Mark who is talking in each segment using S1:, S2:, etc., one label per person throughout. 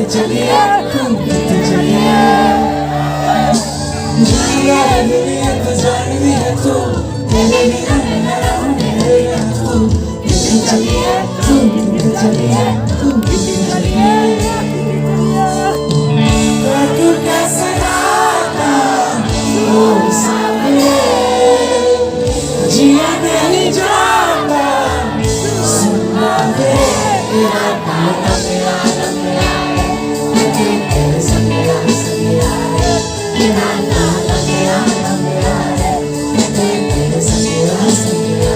S1: चलिए तुम कितने चलिए जाना दुनिया तो जाननी है तू तेरे बिना मैं रहूं मेरे बिना तू कितने चलिए तुम कितने चलिए तुम कितने चलिए तू कैसे आता ओ सामने जिया नहीं जाता सुनना दे तेरा गाना मेरा तेरे संगिया संगिया तेरा गाना मेरा तेरे संगिया संगिया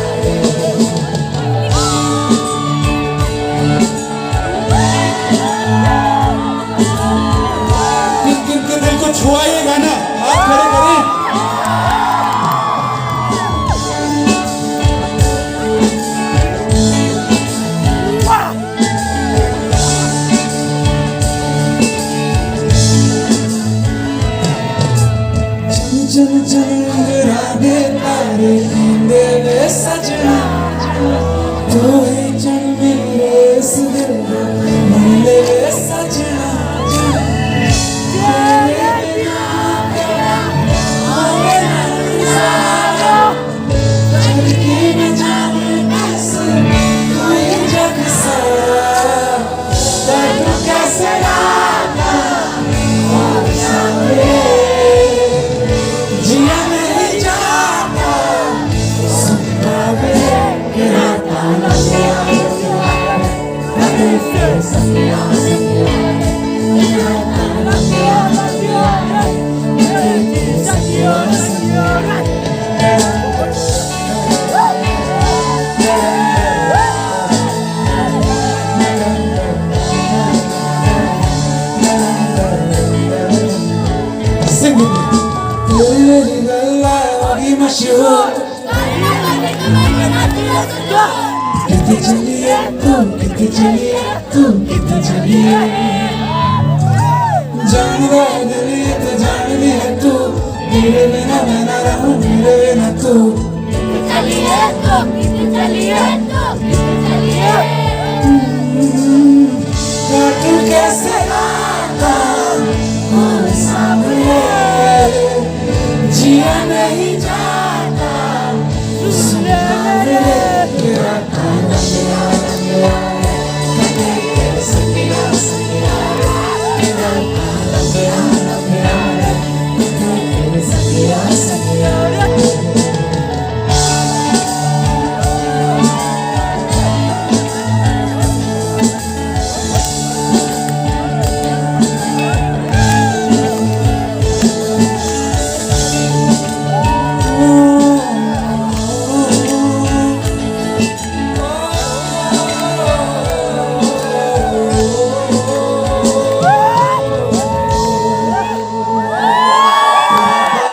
S1: किनके दिल को छुआ ये गाना हाथ खड़े करें चल चल राधे तारे नींदे में सजना तो ही चल मेरे इस दिल को नींदे में सजना तेरे बिना मेरा आगे नहीं सारा चल के न जाने कैसे कोई जग सारा तू कैसे आता और सामने जिया नहीं जाता सुनना दे तेरा गाना तेरे संगिया संगिया तेरा गाना तेरे संगिया संगिया Sing with me. तेरी गल्ला होगी मशहूर कितने चलिए तुम कितने चलिए तुम कितने चलिए जानना दिल तो जाननी है तू मेरे बिना मैं ना रहूं मेरे बिना तू
S2: कितने चलिए तुम कितने चलिए